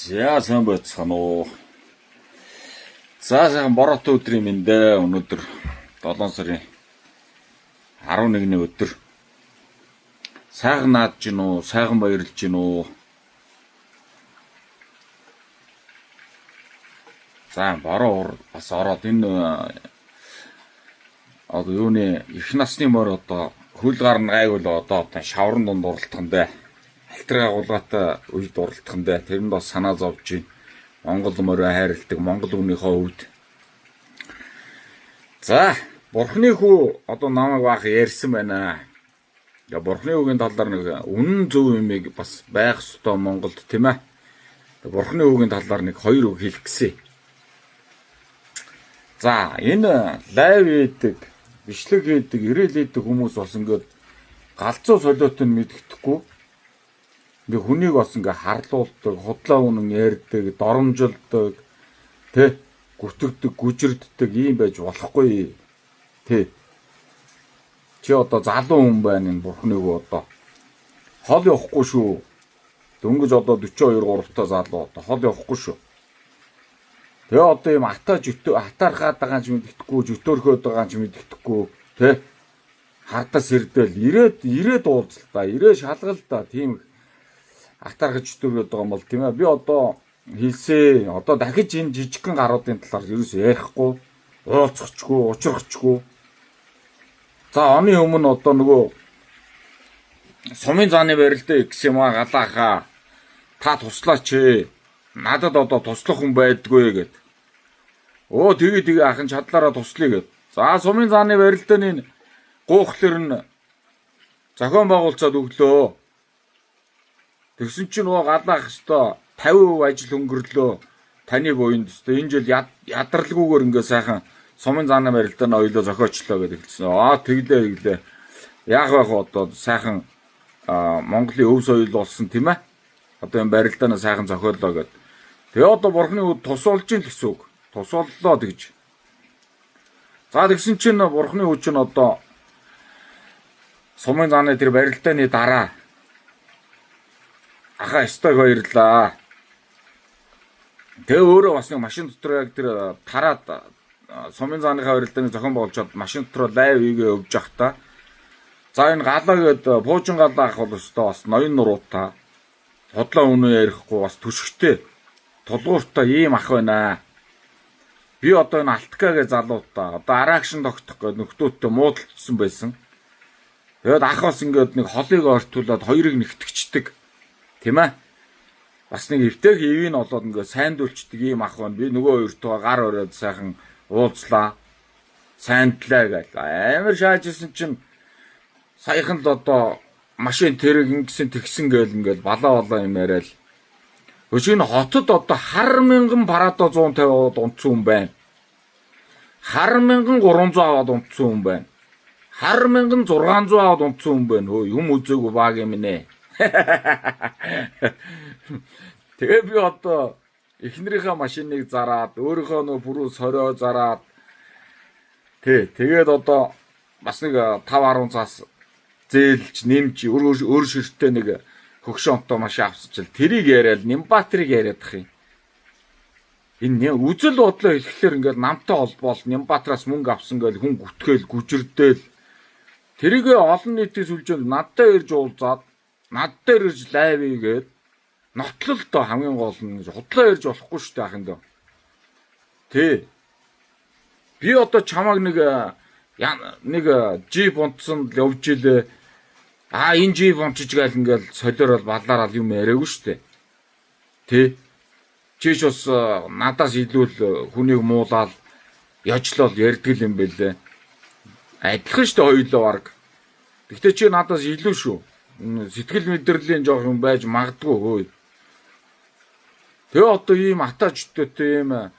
За сайн байцгаана уу. За сайхан бороотой өдрийн мэндэ өнөөдөр 7 сарын 11-ний өдөр. Сайхан наадж гин үү, сайхан баярлж гин үү. За бороо бас ороод энэ одоо юуны их насны морь одоо хөл гарна гайвал одоо шаврын дунд уралдахандаа альтраа гулгаатай үед уралдахандаа тэрэнд бас санаа зовж байна. Монгол морь хайрладаг монгол хүнийхээ хувьд. За бурхны хүү одоо намайг баах ярьсан байна. Я бурхны хүүгийн талаар нэг үнэн зөв юмыг бас байх ёстой Монголд тийм ээ. Бурхны хүүгийн талаар нэг хоёр үг хэлэх гэсэн. За энэ лайв хийдэг, бичлэг хийдэг, ирээл хийдэг хүмүүс бас ингээд галзуу солиотыг мэддэхгүй. Ингээ хүнийг бас ингээ харлуулдаг, худлаа үнэн ярьдаг, доромжилдог, тэ гүтгдэг, гүжирддэг ийм байж болохгүй. Тэ. Чи одоо залуу хүн байна энэ бурхныг одоо хол явахгүй шүү. Дөнгөж одоо 42 3 та залуу одоо хол явахгүй шүү. Тэгээ одоо ийм атаархаад байгаа ч мэддэхгүй, жөтөөрхөөд байгаа ч мэддэхгүй, тэ. Хардас ирдэл ирээд уулзал та, ирээ шалгал та тийм атаархаж жөтөөрхөөд байгаа юм бол тийм ээ. Би одоо хэлсээ одоо дахиж энэ жижигхэн гаруудын талаар ерөөс ярихгүй, уулзахгүй, учрахчгүй. За оны өмнө одоо нөгөө сумын зааны барилдаа гис юм а галаахаа та туслаач ээ. Надад одоо туслах хүн байдгүй гэд. Оо тэгээ ахын чадлаараа туслая гэд. За сумын зааны барилдааны гуухлэр нь зохион байгуулцаад өглөө. Тэгсэн чинь нөгөө галаах хэвээр 50% ажил өнгөрлөө. Таны буйнд хэвээр энэ жил ядралгүйгээр ингээ сайхан сумын зааны барилдааны ойлоо зохиочлоо гэдэг хэлсэн. Тэглээ. Яг байх одоо сайхан Монголын өв соёл болсон тийм ээ. Одоо энэ барилдааны сайхан зохиолоо гэд. Тэгээ одоо бурхны үд тусуулж ийн гэсэн үг. Тусууллаа тэгж. За тэгсэн чинь бурхны үд чинь одоо сумын зааны тэр барилдааны дараа аха стог баярлаа. Тэгээ өөрөө бас нэг машин дотор яг тэр тараад сумын зааныхаа барилдааны зохион байгуулчаад машин дотор лайв хийгээ өвж явахдаа за энэ галаа гээд буужин галаа ах бол өстой бас ноён нуруутай хотлоо үнэ ярихгүй бас төшгтэй тулгууртай ийм ах байна. Би одоо энэ алтгаагээ залуудаа одоо аракшн тогтох гээд нөхдөөдтэй муудалцсан байсан. Тэгээд ах бас ингээд нэг холыг ортуулаад хоёрыг нэгтгэждэг. Тийм ээ. Бас нэг эвтэйг ивийг олоод ингээд сайндуулчдаг ийм ах байна. Би нөгөө хоёртойгоо гар ороод сайхан уулзлаа. Сайндлаа гэл. Амар шаажсэн чинь саяхан л одоо машин тэрэг ингэсэн тэгсэн гээл ингээд балаа юм яриад. Өчигн хотод одоо хар мянган парадо 150-аад унтсан хүн байна. Хар мянган 300 аваад унтсан хүн байна. Хар мянган 600 аваад унтсан хүн байна. Хөө юм үзээгүй баг юм нэ. Тэгээ би одоо эхнэрийнхээ машиныг зараад өөрийнхөө нөө бүрүү сорио зараад тэгээд одоо бас нэг 5-10 цаас зээлж нэмж өөр ширттэй нэг хөгшөнтөө машин авсчил тэрийг яриад Нимбатрыг яриад ах юм. Энэ үзэл бодлоо хэлэхлээр ингээд намтай холбоол Нимбатраас мөнгө авсан гэж хүн гүтгээл гүжирдээл тэрийгээ олон нийтийн сүлжээнд надтай ирж уулзаад над дээр ирж лайв хийгээд нотлол доо хамгийн гол нь худлаа ирж болохгүй шүү дээ ахын доо. Би одоо чамаг нэг жип унтсан явж илээ. Энэ жип унчиж гайл ингээл солиорол балаараа юм яриаггүй шүү дээ. Чиш бас надаас илүү хүнийг муулаад яжлол ярьдаг юм бэлээ. Адилхан шүү дээ хоёулаа баг. Гэхдээ чи надаас илүү шүү. Сэтгэл мэдрэлийн жоох юм байж магадгүй хөөе. Тэгээ одоо ийм атаачдтэй ийм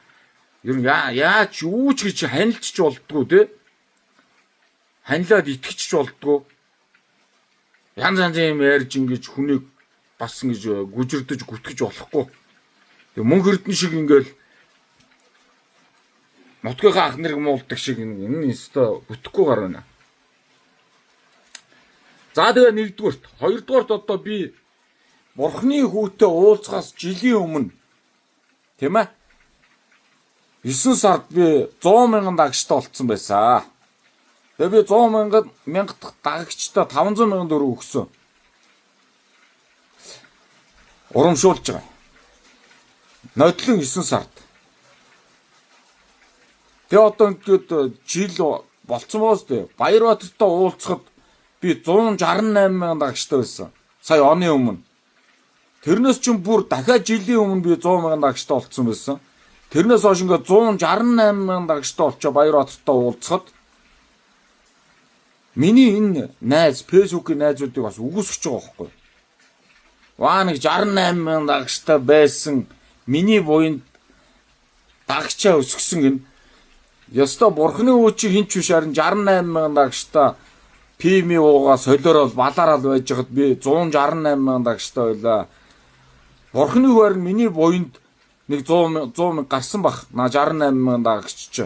ер нь яаж юу ч гэж ханилчж болдгоо те. Ханилаад итгэж болдгоо. Янз юм ярьж ингэж хүнийг бас ингэж гүжирдэж гүтгэж болохгүй. Тэгээ мөнгө эрдэн шиг ингээл нутгийнхаа ах нэрг муулдаг шиг энэ өстой бүтэхгүй гар байна. За тэгээ нэгдүгürt, хоёрдугаарт одоо би Бурхны хүүтэй уулзахаас жилийн өмнө Тийм ээ. 9 сард би 100 мянган дагагчтай болцсон байсан. Тэгээ би 100 мянга дагагчтай 500 мянган төгрөг өгсөн. Урамшуулж байгаа. Нодлон 9 сард. Тэгээ одоо ингээд жил болцсон боос дээ. Баярбаатартай уулзахад би 168 мянган дагагчтай байсан. Сая оны өмнө. Тэрнээс ч бүр дахиад жилийн өмнө би 100 мянган дагагчтай болцсон байсан. Тэрнээс хойш ингээд 168 мянган дагагчтай болчоо Баярбаатартай уулзахад миний энэ найз, фэйсбүүкийн найзуудыг бас үгүйсгэж байгаа байхгүй. Ваа нэг 68 мянган дагагчтай байсан миний буйнд дагагчаа өсгсөн гин. Ёстой бурхны үүчи хинч биш харин 68 мянган дагагчтай пими уугаа солиорол балаарал байж хад би 168 мянган дагагчтай байлаа. Бурхны үгээр миний буйнд нэг 100 гарсан бах. На 68 мянган дагагч ч.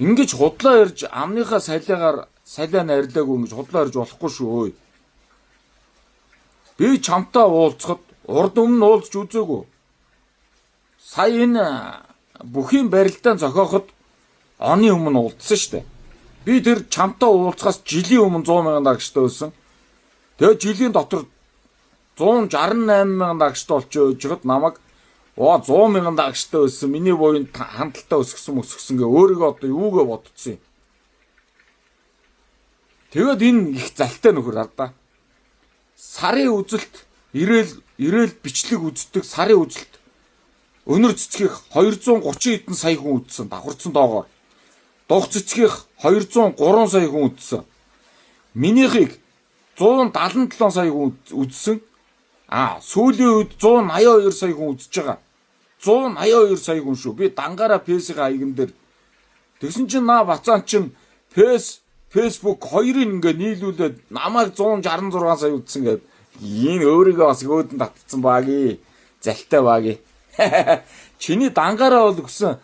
Ингэж худлаа ярьж амныхаа салиа нарилаагүй ингэж худлаа ярьж болохгүй шүү. Би чамтай уулзахад урд өмнө уулзч үзээгүй. Сая энэ бүхийн барилдаан зохиоход оны өмнө уулзсан шүү дээ. Би тэр чамтай уулзахаас жилийн өмнө 100 мянган дагагчтай байсан. Тэгээ жилийн дотор 168 мянган дагагчтай болчихоо жигд намайг 100 мянган дагагчтай байсан. Миний буйнд хандлтаа өсгсөн гээ өөрийгөө одоо юугээ бодцсон юм. Тэгээд энэ их залтай нөхөр ардаа. Сарын үзэлт ирээл бичлэг үздэг сарын үзэлт өнөр цэцгийг 230 хэдэн сая хүн үзсэн давхарцсан доогоор. Дух цэцгийх 203 сая хүн үзсэн. Минийхийг 177 сая хүн үзсэн. Сүүлийн үед 182 сая хүн үзэж байгаа. 182 сая хүн шүү. Би дангаараа фэйсийн хаягн дээр тэгсэн чинь бацаан чинь фэйсбүүк хоёрын ингээ нийлүүлээд намайг 166 сая үзсэн гэдэг. Энэ өөрийгөө бас өөдөн татцсан багий. Залтай багий. Чиний дангаараа бол өгсөн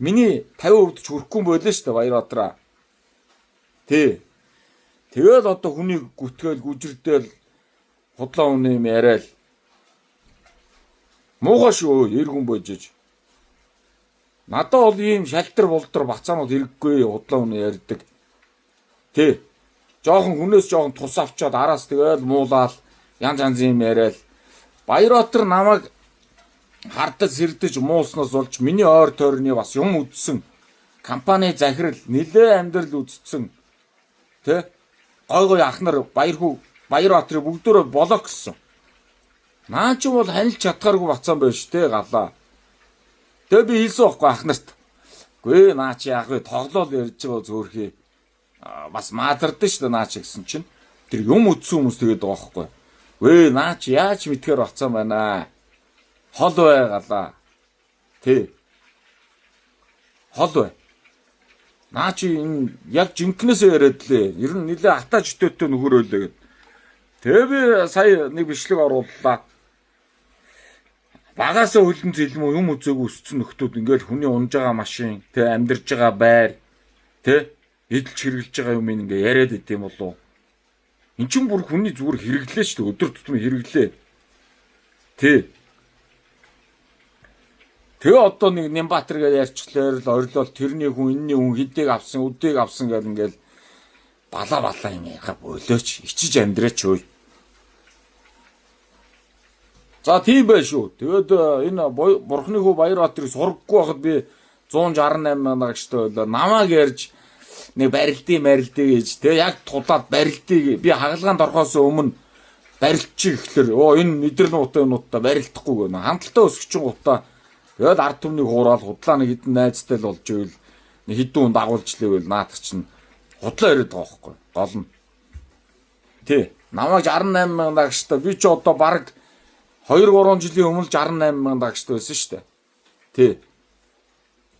миний 50% ч хүрэхгүй байлаа шүү дээ Баярбаатараа. Тий. Тэгэл одоо хүнийг гүтгэл гүжирдэл худлаа үнэ юм яриад муухай шүү эр хүн божиж. Надад бол ийм шалтар болдор бацаанууд хэрэггүй худлаа үнэ ярьдаг. Тий. Жохон хүнээс жохон тус авчаад араас тэгэл муулаад янз юм яриад Баярбаатар намайг хардаж сэрдэж муулснаас болж миний ойр тойрны бас юм үдсэн. Компани захирал нэлээ амьдрал үдцсэн. Тэ? Гой ахнар Баярбаатарыг бүгдөө болоо гэсэн. Наа чи бол ханилж чадхааргүй бацаан байж тэ галаа. Тэгээ би хэлсэн байхгүй ахнарт. Гүй наа чи яг вэ тоглоол ярьж байгаа зөөрхий. Бас маазардсан шүү дээ наа чи гэсэн чинь. Тэр юм үдсэн хүмүүс тэгээд байгаа байхгүй. Вэ наа чи яаж мэдхээр бацаан байна. Хол бай галаа. Тэ. Хол бай. Наа чи энэ яг жинкнээсээ яриад лээ. Ер нь нэлээ атаа житөөтэй нөхөрөөлөө гэд. Тэгээ би сая нэг бичлэг орууллаа. Багаасаа хөлн зэлмүү юм үзээгүй өссөн нөхдүүд ингээл хүний унж байгаа машин, тэ амьдарж байгаа байр, тэ эдэлж хэрглэж байгаа юм ингээ яриад идэм болов. Эн чинь бүр хүний зүгээр хэрэглээ шүү дээ. Өдөр тутмын хэрэглээ. Тэ. Тэгээ одоо нэг Нямбатар гэж ярьчлаар л орилол тэрний хүн энэний хүн хидийг авсан, үдийг авсан гэл ингээл балаа юм яхаа болооч ичиж амьдраач өө. За тийм байх шүү. Тэгээд энэ бурхны хүү Баярбаатарыг сургахгүй байхад би 168 мянгаагчтай байлаа. Намааг ярьж нэг барилдыг гэж тэгээ яг тулаад барилдыг би хагалгаанд орохоос өмнө барилдчих ихлэр энэ мэдрэл нутаа барилдахгүй гэнэ. Хандлтаа өсгөж гутаа тэгэл ард түмнийг хураал худлаа нэг хідэн найзтай л болж ивэл нэг хідэн хүн дагуулжлээ байл наадах чинь худлаа яриад байгаа байхгүй. Гол нь. Тий. Намайг 68 мянгаагчтай би ч одоо баг 2-3 жилийн өмнө 68 мянган дагагчтай байсан шүү дээ. Тий.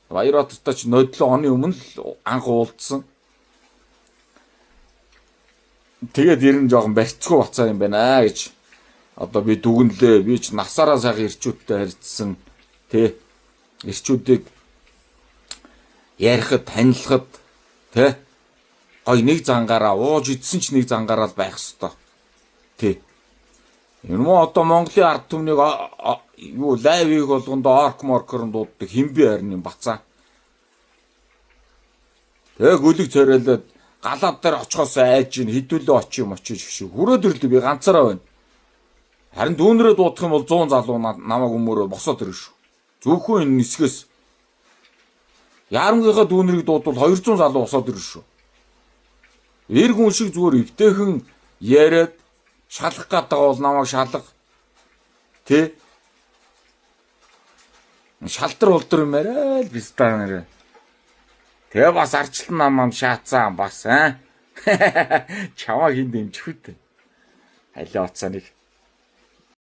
Баярбаатартай ч 7 оны өмнө л анх уулзсан. Тэгээд ер нь жоохон барьцгүй бацаа юм байна гэж. Одоо би дүгнэлээ. Би ч насаараа сайхан ирчүүдтэй харьцсан. Тий. Ирчүүдийг ярихад, танилцахад тий. Гой нэг зангаараа ууж идсэн ч нэг зангаараа л байх хэвээр. Тий. Энэ мөн одоо Монголын ард түмнийг юу лайв хийх болгондоо орк моркорн дууддаг хинбэ харин юм бацаа. Тэг гөлөг царайлаад галаад дээр очихоос айж ин хідүүлээ очиж гişүү. Хүрээд ирлээ би ганцаараа байна. Харин дүүнрээ дуудах юм бол 100 залуу намайг өмөрөө босоод ирнэ шүү. Зөвхөн энэ нисгээс Ярамгийнхаа дүүнрийг дуудвал 200 залуу босоод ирнэ шүү. Эр хүн шиг зүгээр эвтэйхэн яриад шалах гэдэг бол намайг шалга. Тэ? Шалтар улдар юм арай л бистаа нэрэ. Тэгээ бас арчлан намам шаацсан бас аа. Чамаа хин дэмжих үү? Алиа оцоо нэг